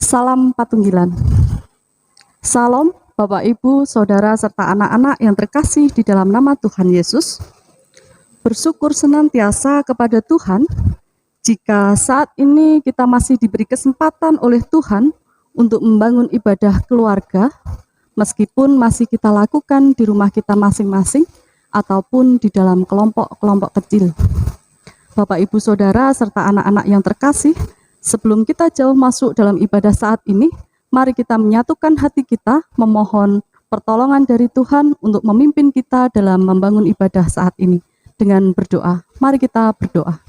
Salam Patunggilan. Salam Bapak, Ibu, Saudara, serta anak-anak yang terkasih di dalam nama Tuhan Yesus. Bersyukur senantiasa kepada Tuhan jika saat ini kita masih diberi kesempatan oleh Tuhan untuk membangun ibadah keluarga, meskipun masih kita lakukan di rumah kita masing-masing ataupun di dalam kelompok-kelompok kecil. Bapak, Ibu, Saudara, serta anak-anak yang terkasih, sebelum kita jauh masuk dalam ibadah saat ini, mari kita menyatukan hati kita, memohon pertolongan dari Tuhan untuk memimpin kita dalam membangun ibadah saat ini dengan berdoa. Mari kita berdoa.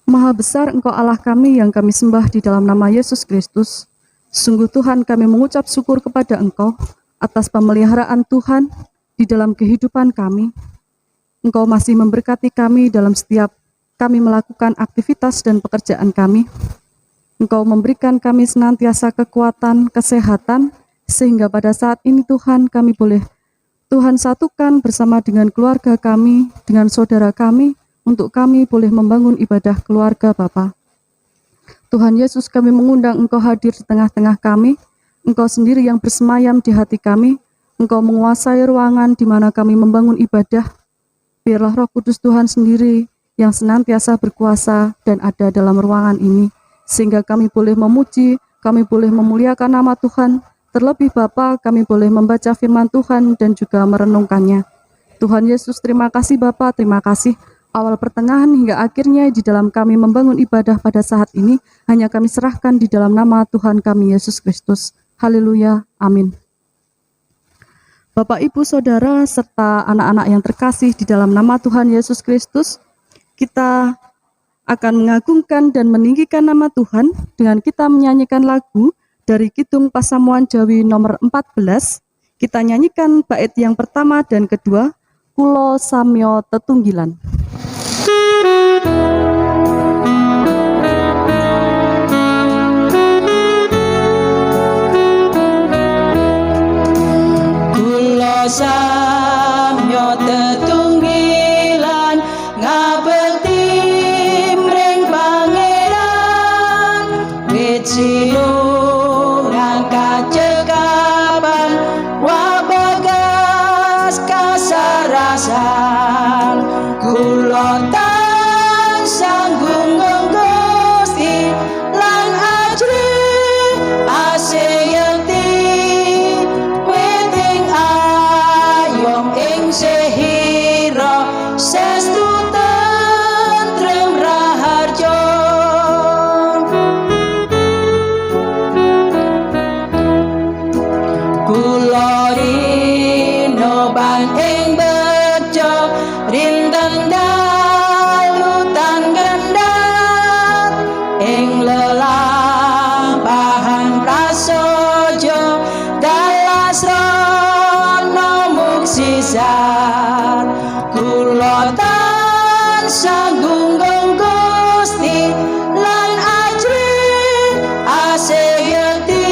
Maha besar Engkau Allah kami yang kami sembah di dalam nama Yesus Kristus. Sungguh Tuhan, kami mengucap syukur kepada Engkau atas pemeliharaan Tuhan di dalam kehidupan kami. Engkau masih memberkati kami dalam setiap kami melakukan aktivitas dan pekerjaan kami. Engkau memberikan kami senantiasa kekuatan, kesehatan, sehingga pada saat ini Tuhan kami boleh Tuhan satukan bersama dengan keluarga kami, dengan saudara kami, untuk kami boleh membangun ibadah keluarga Bapa. Tuhan Yesus, kami mengundang Engkau hadir di tengah-tengah kami. Engkau sendiri yang bersemayam di hati kami. Engkau menguasai ruangan di mana kami membangun ibadah. Biarlah Roh Kudus Tuhan sendiri yang senantiasa berkuasa dan ada dalam ruangan ini, sehingga kami boleh memuji, kami boleh memuliakan nama Tuhan. Terlebih Bapa, kami boleh membaca firman Tuhan dan juga merenungkannya. Tuhan Yesus, terima kasih Bapa, terima kasih. Awal pertengahan hingga akhirnya di dalam kami membangun ibadah pada saat ini, hanya kami serahkan di dalam nama Tuhan kami Yesus Kristus. Haleluya, amin. Bapak, Ibu, Saudara, serta anak-anak yang terkasih di dalam nama Tuhan Yesus Kristus, kita akan mengagungkan dan meninggikan nama Tuhan dengan kita menyanyikan lagu dari Kidung Pasamuan Jawi nomor 14. Kita nyanyikan bait yang pertama dan kedua, Kulo Samyo Tetunggilan. Kulo samyo tetunggilan ngabekti mring pangeran, wit sinuran kacekapan wabagas kasarasan. Kulo tansah gunggung Gusti lan ajri aseyekti weting ayom ing sehira sestu tentrem raharjo. Kula rinoban ing bejo rinten dalutan gendhat ing lelampahan prasaja dalas rono muksisat. Kula tansah gunggung Gusti lan ajri aseyekti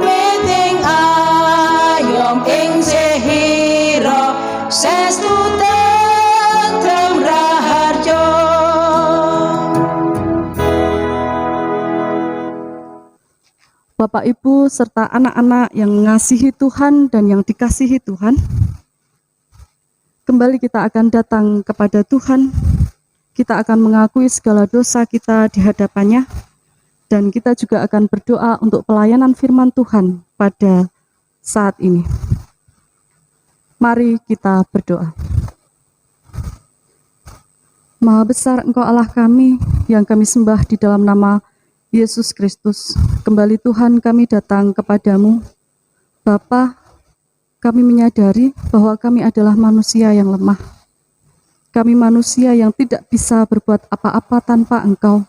weting ayom ing sehira sestu tentrem raharjo. Bapak, Ibu, serta anak-anak yang mengasihi Tuhan dan yang dikasihi Tuhan, kembali kita akan datang kepada Tuhan. Kita akan mengakui segala dosa kita di hadapannya, dan kita juga akan berdoa untuk pelayanan firman Tuhan pada saat ini. Mari kita berdoa. Maha besar Engkau Allah kami yang kami sembah di dalam nama Yesus Kristus. Kembali Tuhan kami datang kepadamu. Bapa, kami menyadari bahwa kami adalah manusia yang lemah. Kami manusia yang tidak bisa berbuat apa-apa tanpa Engkau.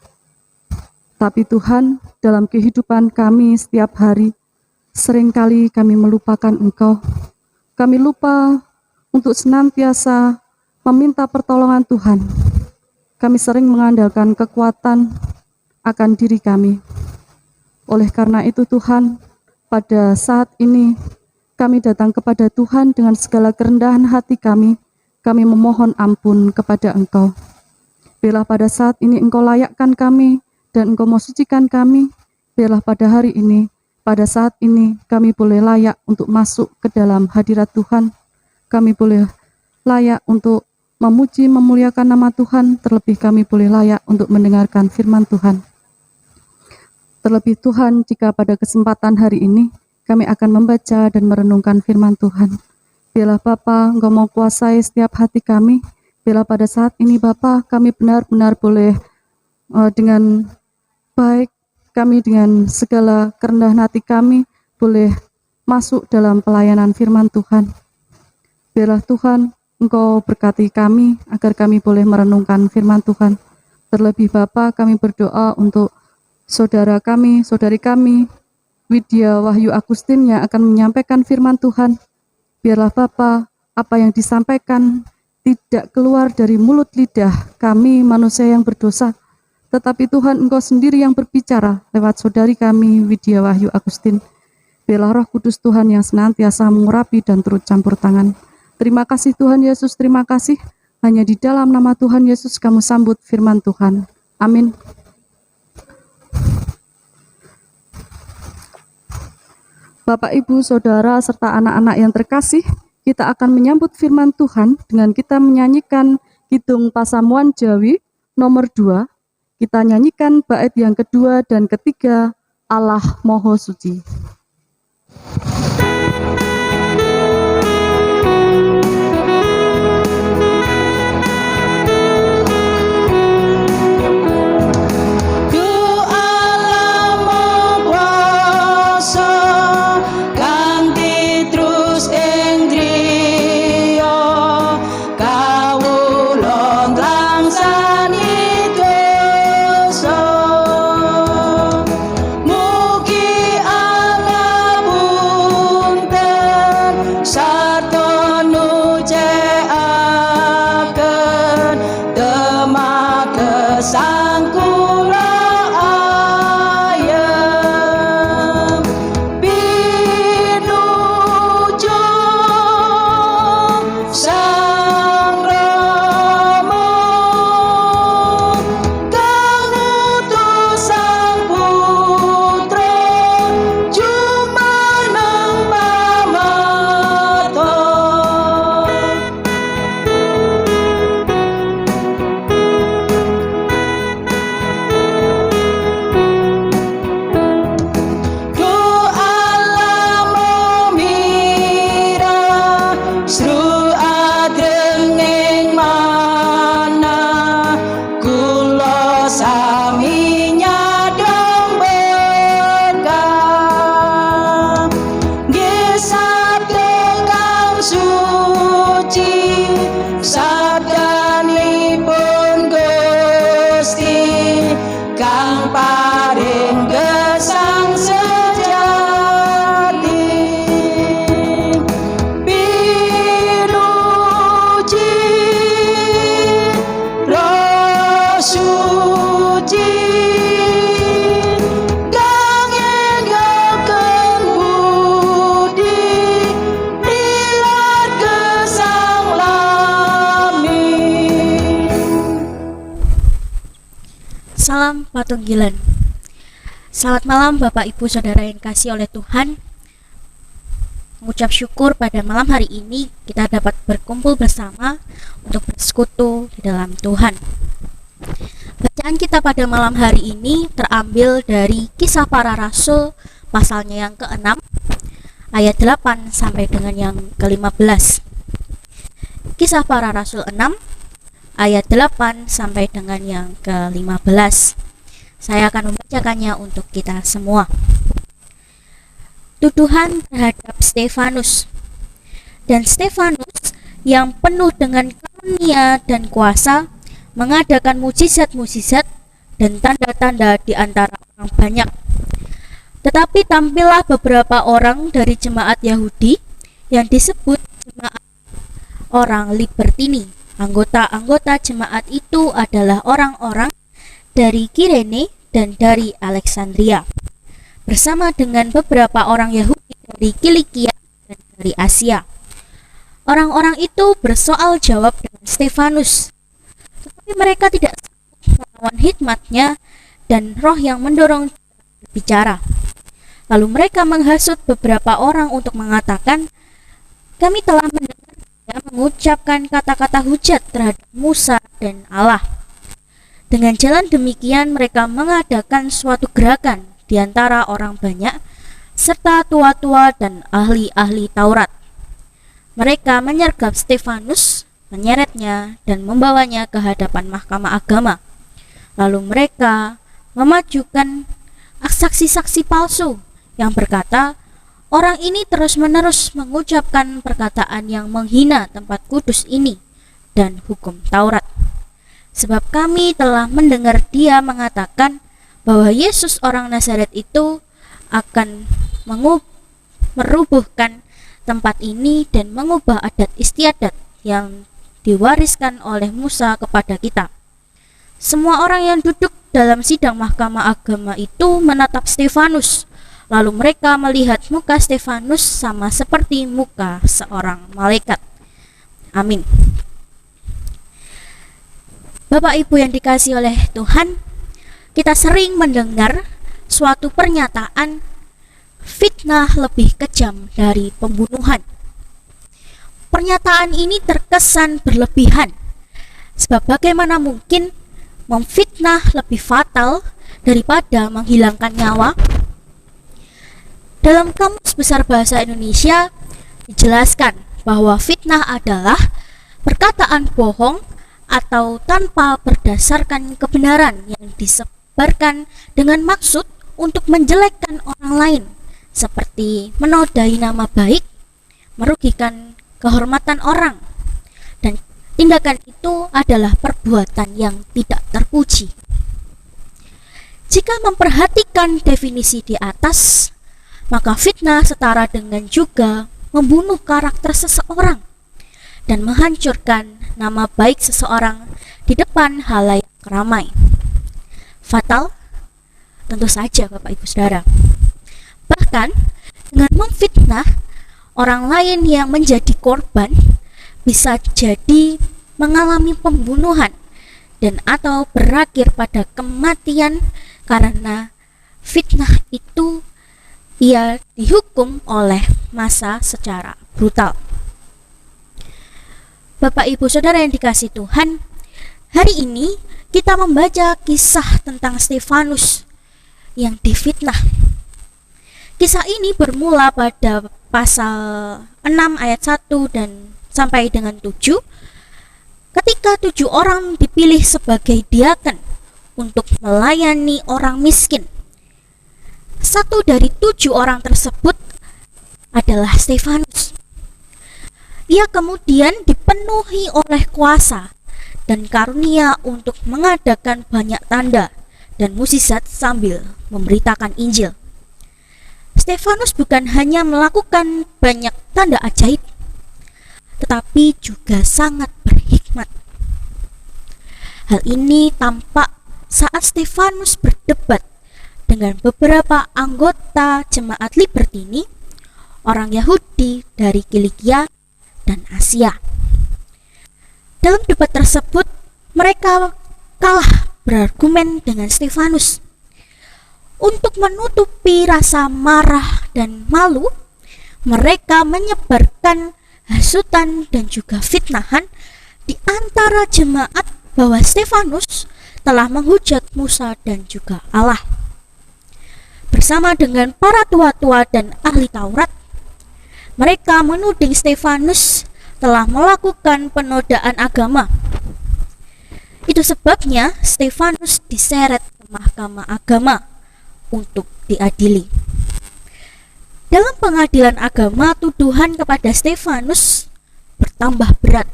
Tapi Tuhan, dalam kehidupan kami setiap hari, seringkali kami melupakan Engkau. Kami lupa untuk senantiasa meminta pertolongan Tuhan. Kami sering mengandalkan kekuatan akan diri kami. Oleh karena itu Tuhan, pada saat ini kami datang kepada Tuhan dengan segala kerendahan hati kami memohon ampun kepada Engkau. Biarlah pada saat ini Engkau layakkan kami dan Engkau mau sucikan kami, biarlah pada hari ini, pada saat ini kami boleh layak untuk masuk ke dalam hadirat Tuhan. Kami boleh layak untuk memuji, memuliakan nama Tuhan, terlebih kami boleh layak untuk mendengarkan firman Tuhan. Terlebih Tuhan, jika pada kesempatan hari ini kami akan membaca dan merenungkan firman Tuhan, biarlah Bapa, Engkau mau kuasai setiap hati kami. Biarlah pada saat ini Bapa, kami benar-benar boleh dengan baik, kami dengan segala kerendahan hati kami boleh masuk dalam pelayanan firman Tuhan. Biarlah Tuhan, Engkau berkati kami agar kami boleh merenungkan firman Tuhan. Terlebih Bapa, kami berdoa untuk saudara kami, saudari kami, Widya Wahyu Agustin yang akan menyampaikan firman Tuhan. Biarlah Bapa, apa yang disampaikan tidak keluar dari mulut lidah kami manusia yang berdosa, tetapi Tuhan Engkau sendiri yang berbicara lewat saudari kami Widya Wahyu Agustin. Biarlah Roh Kudus Tuhan yang senantiasa mengurapi dan turut campur tangan. Terima kasih Tuhan Yesus, terima kasih. Hanya di dalam nama Tuhan Yesus kamu sambut firman Tuhan. Amin. Bapak, Ibu, Saudara, serta anak-anak yang terkasih, kita akan menyambut firman Tuhan dengan kita menyanyikan Kidung Pasamuan Jawi nomor 2. Kita nyanyikan bait yang kedua dan ketiga, Allah Moho Suci. Salam Patunggilan. Selamat malam Bapak Ibu Saudara yang kasih oleh Tuhan. Mengucap syukur pada malam hari ini kita dapat berkumpul bersama untuk bersekutu di dalam Tuhan. Bacaan kita pada malam hari ini terambil dari Kisah Para Rasul pasalnya yang ke-6 ayat 8 sampai dengan yang ke-15. Kisah Para Rasul 6 ayat 8 sampai dengan yang ke-15. Saya akan membacakannya untuk kita semua. Tuduhan terhadap Stefanus. Dan Stefanus yang penuh dengan karunia dan kuasa mengadakan mujizat-mujizat dan tanda-tanda di antara orang banyak. Tetapi tampillah beberapa orang dari jemaat Yahudi yang disebut jemaat orang Libertini. Anggota-anggota jemaat itu adalah orang-orang dari Kirene dan dari Alexandria, bersama dengan beberapa orang Yahudi dari Kilikia dan dari Asia. Orang-orang itu bersoal jawab dengan Stefanus, tetapi mereka tidak sanggup melawan hikmatnya dan roh yang mendorong bicara. Lalu mereka menghasut beberapa orang untuk mengatakan, kami telah mendengar dia mengucapkan kata-kata hujat terhadap Musa dan Allah. Dengan jalan demikian mereka mengadakan suatu gerakan di antara orang banyak serta tua-tua dan ahli-ahli Taurat. Mereka menyergap Stefanus, menyeretnya dan membawanya ke hadapan mahkamah agama. Lalu mereka memajukan saksi-saksi palsu yang berkata, orang ini terus-menerus mengucapkan perkataan yang menghina tempat kudus ini dan hukum Taurat. Sebab kami telah mendengar dia mengatakan bahwa Yesus orang Nazaret itu akan merubuhkan tempat ini dan mengubah adat istiadat yang diwariskan oleh Musa kepada kita. Semua orang yang duduk dalam sidang mahkamah agama itu menatap Stefanus. Lalu mereka melihat muka Stefanus sama seperti muka seorang malaikat. Amin. Bapak Ibu yang dikasihi oleh Tuhan, kita sering mendengar suatu pernyataan fitnah lebih kejam dari pembunuhan. Pernyataan ini terkesan berlebihan, sebab bagaimana mungkin memfitnah lebih fatal daripada menghilangkan nyawa? Dalam Kamus Besar Bahasa Indonesia dijelaskan bahwa fitnah adalah perkataan bohong atau tanpa berdasarkan kebenaran yang disebarkan dengan maksud untuk menjelekkan orang lain, seperti menodai nama baik, merugikan kehormatan orang, dan tindakan itu adalah perbuatan yang tidak terpuji. Jika memperhatikan definisi di atas, maka fitnah setara dengan juga membunuh karakter seseorang dan menghancurkan nama baik seseorang di depan halayak ramai. Fatal? Tentu saja Bapak Ibu Saudara. Bahkan dengan memfitnah orang lain yang menjadi korban bisa jadi mengalami pembunuhan dan atau berakhir pada kematian karena fitnah itu ia dihukum oleh massa secara brutal. Bapak Ibu Saudara yang dikasihi Tuhan, hari ini kita membaca kisah tentang Stefanus yang difitnah. Kisah ini bermula pada pasal 6 ayat 1 dan sampai dengan 7, ketika 7 orang dipilih sebagai diaken untuk melayani orang miskin. Satu dari 7 orang tersebut adalah Stefanus. Ia kemudian dipenuhi oleh kuasa dan karunia untuk mengadakan banyak tanda dan mukjizat sambil memberitakan Injil. Stefanus bukan hanya melakukan banyak tanda ajaib, tetapi juga sangat berhikmat. Hal ini tampak saat Stefanus berdebat dengan beberapa anggota jemaat Libertini, orang Yahudi dari Kilikia dan Asia. Dalam debat tersebut, mereka kalah berargumen dengan Stefanus. Untuk menutupi rasa marah dan malu, mereka menyebarkan hasutan dan juga fitnahan di antara jemaat bahwa Stefanus telah menghujat Musa dan juga Allah. Bersama dengan para tua-tua dan ahli Taurat, mereka menuding Stefanus telah melakukan penodaan agama. Itu sebabnya Stefanus diseret ke mahkamah agama untuk diadili. Dalam pengadilan agama, tuduhan kepada Stefanus bertambah berat.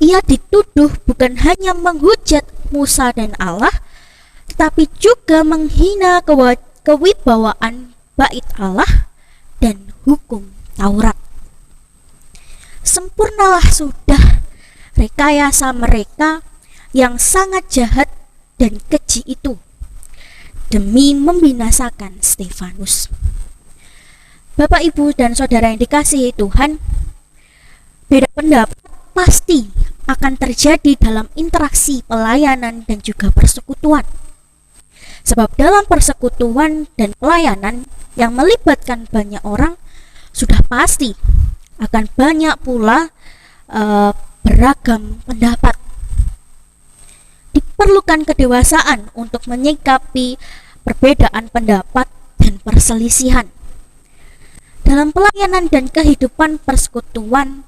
Ia dituduh bukan hanya menghujat Musa dan Allah, tetapi juga menghina kewibawaan bait Allah dan hukum Taurat. Sempurnalah sudah rekayasa mereka yang sangat jahat dan keji itu demi membinasakan Stefanus. Bapak, Ibu, dan Saudara yang dikasihi Tuhan, beda pendapat pasti akan terjadi dalam interaksi pelayanan dan juga persekutuan. Sebab dalam persekutuan dan pelayanan yang melibatkan banyak orang, sudah pasti akan banyak pula beragam pendapat. Diperlukan kedewasaan untuk menyikapi perbedaan pendapat dan perselisihan. Dalam pelayanan dan kehidupan persekutuan,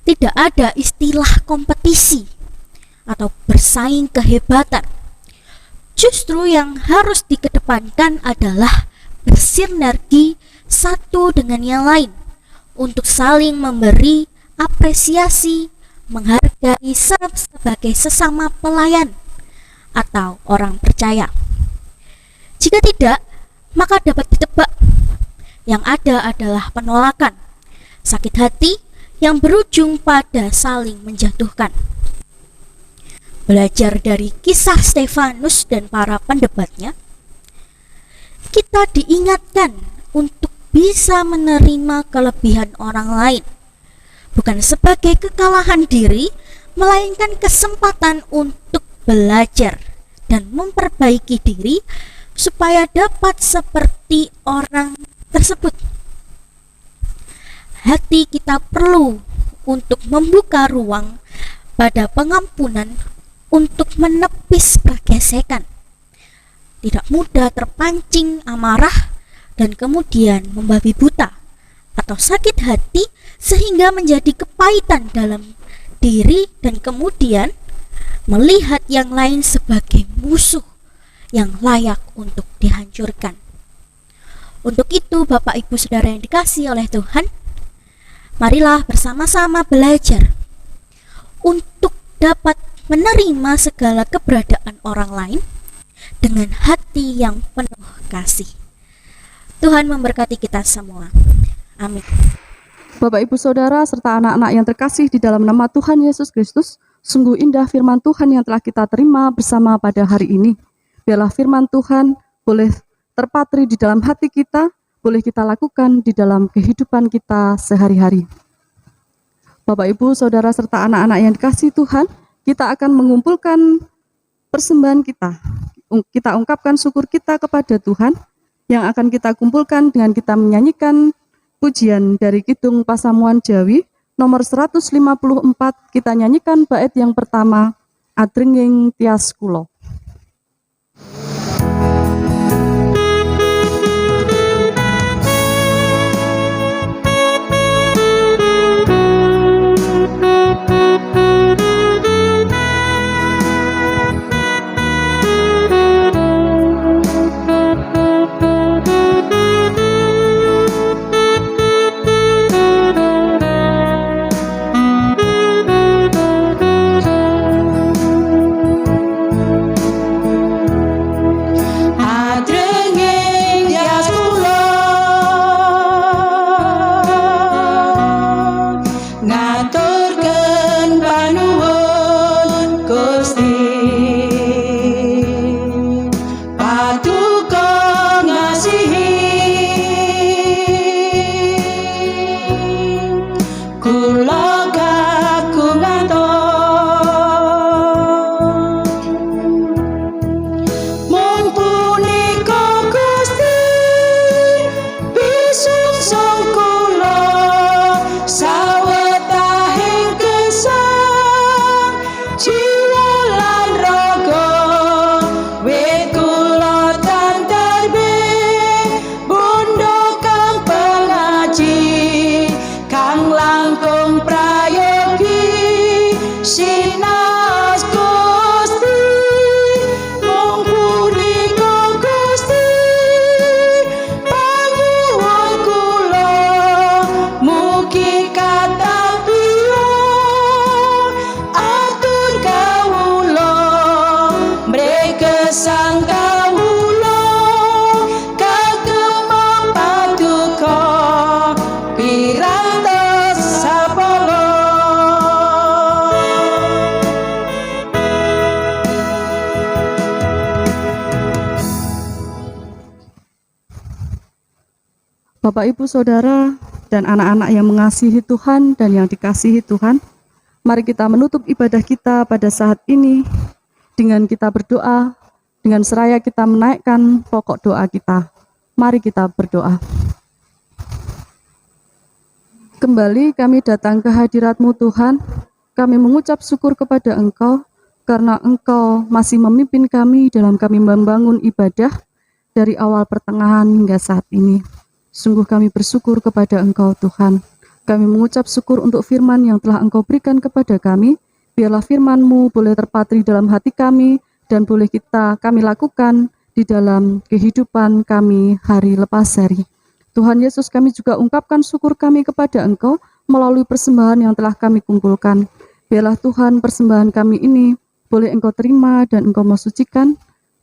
tidak ada istilah kompetisi atau bersaing kehebatan. Justru yang harus dikedepankan adalah bersinergi satu dengan yang lain untuk saling memberi apresiasi, menghargai sebagai sesama pelayan atau orang percaya. Jika tidak, maka dapat ditebak yang ada adalah penolakan, sakit hati yang berujung pada saling menjatuhkan. Belajar dari kisah Stefanus dan para pendebatnya, kita diingatkan untuk bisa menerima kelebihan orang lain, bukan sebagai kekalahan diri, melainkan kesempatan untuk belajar dan memperbaiki diri supaya dapat seperti orang tersebut. Hati kita perlu untuk membuka ruang pada pengampunan untuk menepis pergesekan, tidak mudah terpancing amarah dan kemudian membabi buta atau sakit hati sehingga menjadi kepahitan dalam diri dan kemudian melihat yang lain sebagai musuh yang layak untuk dihancurkan. Untuk itu, Bapak Ibu Saudara yang dikasihi oleh Tuhan, marilah bersama-sama belajar untuk dapat menerima segala keberadaan orang lain dengan hati yang penuh kasih. Tuhan memberkati kita semua. Amin. Bapak, Ibu, Saudara, serta anak-anak yang terkasih di dalam nama Tuhan Yesus Kristus, sungguh indah firman Tuhan yang telah kita terima bersama pada hari ini. Biarlah firman Tuhan boleh terpatri di dalam hati kita, boleh kita lakukan di dalam kehidupan kita sehari-hari. Bapak, Ibu, Saudara, serta anak-anak yang dikasihi Tuhan, kita akan mengumpulkan persembahan kita. Kita ungkapkan syukur kita kepada Tuhan yang akan kita kumpulkan dengan kita menyanyikan pujian dari Kidung Pasamuan Jawi nomor 154. Kita nyanyikan bait yang pertama, Adrenging Tias Kulo. Bapak, Ibu, Saudara, dan anak-anak yang mengasihi Tuhan dan yang dikasihi Tuhan, Mari kita menutup ibadah kita pada saat ini dengan kita berdoa, dengan seraya kita menaikkan pokok doa kita. Mari kita berdoa. Kembali kami datang ke hadirat-Mu Tuhan, kami mengucap syukur kepada Engkau, karena Engkau masih memimpin kami dalam kami membangun ibadah dari awal pertengahan hingga saat ini. Sungguh kami bersyukur kepada Engkau Tuhan. Kami mengucap syukur untuk firman yang telah Engkau berikan kepada kami. Biarlah firman-Mu boleh terpatri dalam hati kami dan boleh kami lakukan di dalam kehidupan kami hari lepas hari. Tuhan Yesus, kami juga ungkapkan syukur kami kepada Engkau melalui persembahan yang telah kami kumpulkan. Biarlah Tuhan persembahan kami ini boleh Engkau terima dan Engkau mau sucikan,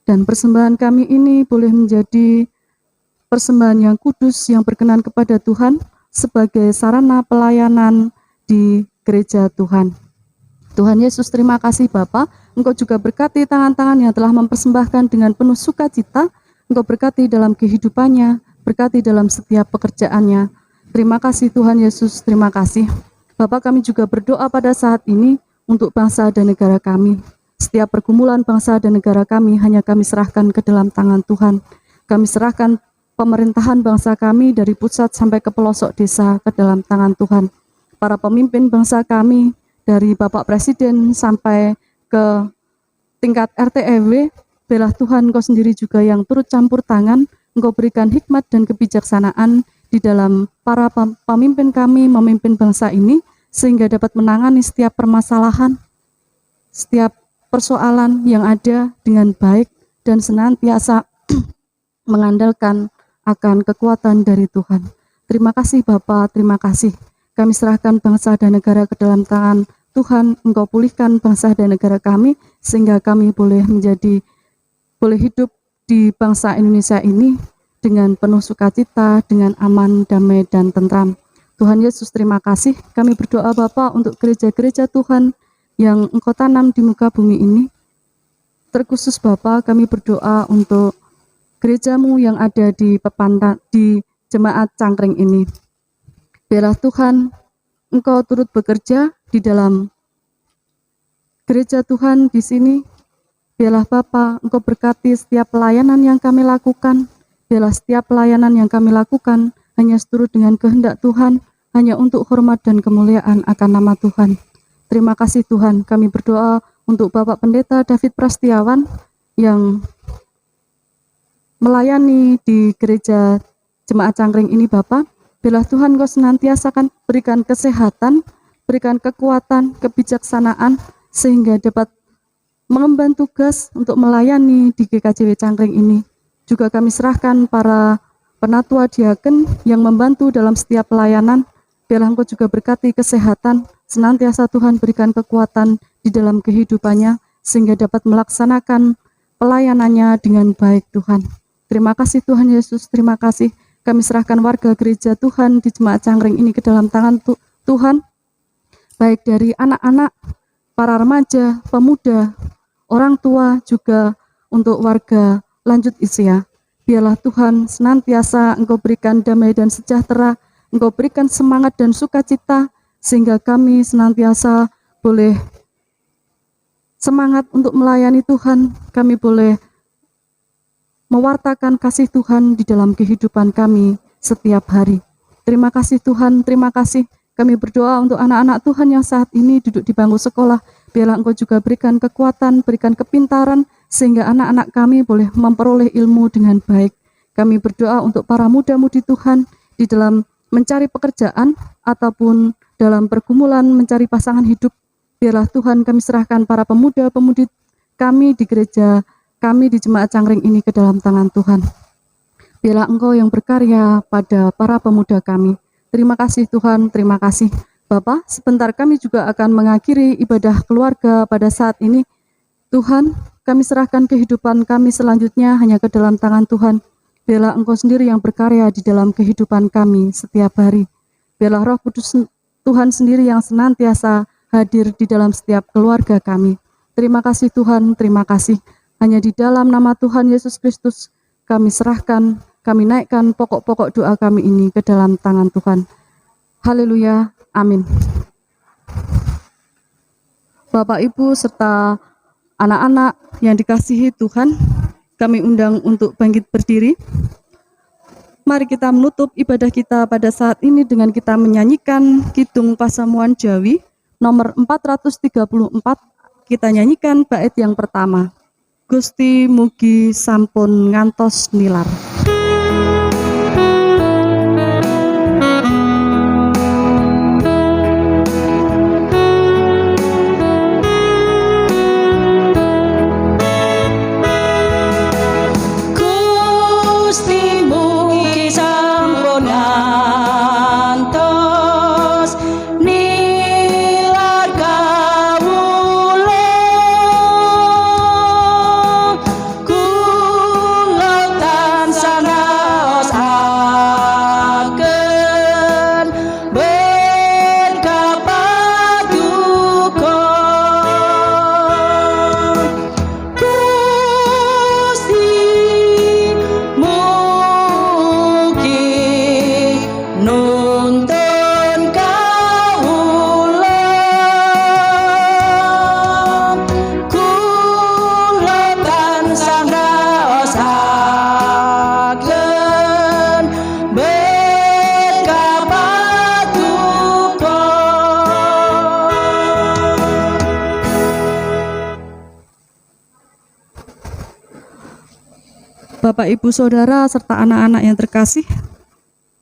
dan persembahan kami ini boleh menjadi persembahan yang kudus yang berkenan kepada Tuhan sebagai sarana pelayanan di gereja Tuhan. Tuhan Yesus, terima kasih Bapa. Engkau juga berkati tangan-tangan yang telah mempersembahkan dengan penuh sukacita. Engkau berkati dalam kehidupannya, berkati dalam setiap pekerjaannya. Terima kasih Tuhan Yesus, terima kasih. Bapa, kami juga berdoa pada saat ini untuk bangsa dan negara kami. Setiap pergumulan bangsa dan negara kami hanya kami serahkan ke dalam tangan Tuhan. Kami serahkan pemerintahan bangsa kami dari pusat sampai ke pelosok desa ke dalam tangan Tuhan. Para pemimpin bangsa kami dari Bapak Presiden sampai ke tingkat RT RW, biarlah Tuhan Engkau sendiri juga yang turut campur tangan. Engkau berikan hikmat dan kebijaksanaan di dalam para pemimpin kami memimpin bangsa ini, sehingga dapat menangani setiap permasalahan, setiap persoalan yang ada dengan baik dan senantiasa mengandalkan akan kekuatan dari Tuhan. Terima kasih Bapa, terima kasih. Kami serahkan bangsa dan negara ke dalam tangan Tuhan. Engkau pulihkan bangsa dan negara kami, sehingga kami boleh hidup di bangsa Indonesia ini dengan penuh sukacita, dengan aman, damai, dan tentram. Tuhan Yesus, terima kasih. Kami berdoa Bapa untuk gereja-gereja Tuhan yang Engkau tanam di muka bumi ini. Terkhusus Bapa, kami berdoa untuk gereja-Mu yang ada di Jemaat Cangkring ini. Biarlah Tuhan Engkau turut bekerja di dalam gereja Tuhan di sini. Biarlah Bapa, Engkau berkati setiap pelayanan yang kami lakukan. Biarlah setiap pelayanan yang kami lakukan hanya seturut dengan kehendak Tuhan, hanya untuk hormat dan kemuliaan akan nama Tuhan. Terima kasih Tuhan. Kami berdoa untuk Bapak Pendeta David Prastiawan yang melayani di gereja Jemaat Cangkring ini Bapak. Biarlah Tuhan Engkau senantiasa akan berikan kesehatan, berikan kekuatan, kebijaksanaan, sehingga dapat mengemban tugas untuk melayani di GKJW Cangkring ini. Juga kami serahkan para penatua diaken yang membantu dalam setiap pelayanan. Biarlah Engkau juga berkati kesehatan, senantiasa Tuhan berikan kekuatan di dalam kehidupannya, sehingga dapat melaksanakan pelayanannya dengan baik Tuhan. Terima kasih Tuhan Yesus, terima kasih. Kami serahkan warga gereja Tuhan di Jemaat Cangkring ini ke dalam tangan Tuhan, baik dari anak-anak, para remaja, pemuda, orang tua, juga untuk warga lanjut usia. Biarlah Tuhan senantiasa Engkau berikan damai dan sejahtera, Engkau berikan semangat dan sukacita, sehingga kami senantiasa boleh semangat untuk melayani Tuhan. Kami boleh mewartakan kasih Tuhan di dalam kehidupan kami setiap hari. Terima kasih Tuhan, terima kasih. Kami berdoa untuk anak-anak Tuhan yang saat ini duduk di bangku sekolah. Biarlah Engkau juga berikan kekuatan, berikan kepintaran, sehingga anak-anak kami boleh memperoleh ilmu dengan baik. Kami berdoa untuk para muda-mudi Tuhan di dalam mencari pekerjaan ataupun dalam pergumulan mencari pasangan hidup. Biarlah Tuhan kami serahkan para pemuda-pemudi kami di gereja kami di Jemaat Cangkring ini ke dalam tangan Tuhan. Biarlah Engkau yang berkarya pada para pemuda kami. Terima kasih Tuhan, terima kasih. Bapak, sebentar kami juga akan mengakhiri ibadah keluarga pada saat ini. Tuhan, kami serahkan kehidupan kami selanjutnya hanya ke dalam tangan Tuhan. Biarlah Engkau sendiri yang berkarya di dalam kehidupan kami setiap hari. Biarlah Roh Kudus Tuhan sendiri yang senantiasa hadir di dalam setiap keluarga kami. Terima kasih Tuhan, terima kasih. Hanya di dalam nama Tuhan Yesus Kristus kami serahkan, kami naikkan pokok-pokok doa kami ini ke dalam tangan Tuhan. Haleluya, amin. Bapak, Ibu, serta anak-anak yang dikasihi Tuhan, kami undang untuk bangkit berdiri. Mari kita menutup ibadah kita pada saat ini dengan kita menyanyikan Kidung Pasamuan Jawi nomor 434. Kita nyanyikan bait yang pertama. Gusti mugi sampun ngantos nilar. Gusti mugi sampun ngantos nilar kawula, kula tansah ngaosaken berkah paduka. Gusti mugi nuntun kawula, kula tansah ngaosaken berkah paduka. Bapak, Ibu, Saudara, serta anak-anak yang terkasih,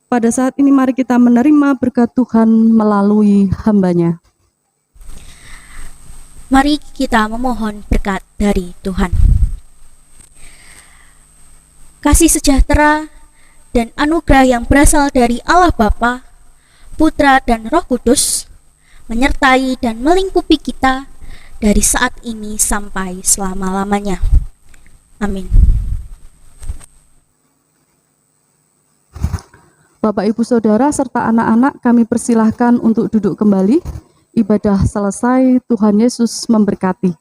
pada saat ini mari kita menerima berkat Tuhan melalui hamba-Nya. Mari kita memohon berkat dari Tuhan. Kasih sejahtera dan anugerah yang berasal dari Allah Bapa, Putra dan Roh Kudus menyertai dan melingkupi kita dari saat ini sampai selama-lamanya. Amin. Bapak, Ibu, Saudara, serta anak-anak kami persilahkan untuk duduk kembali. Ibadah selesai, Tuhan Yesus memberkati.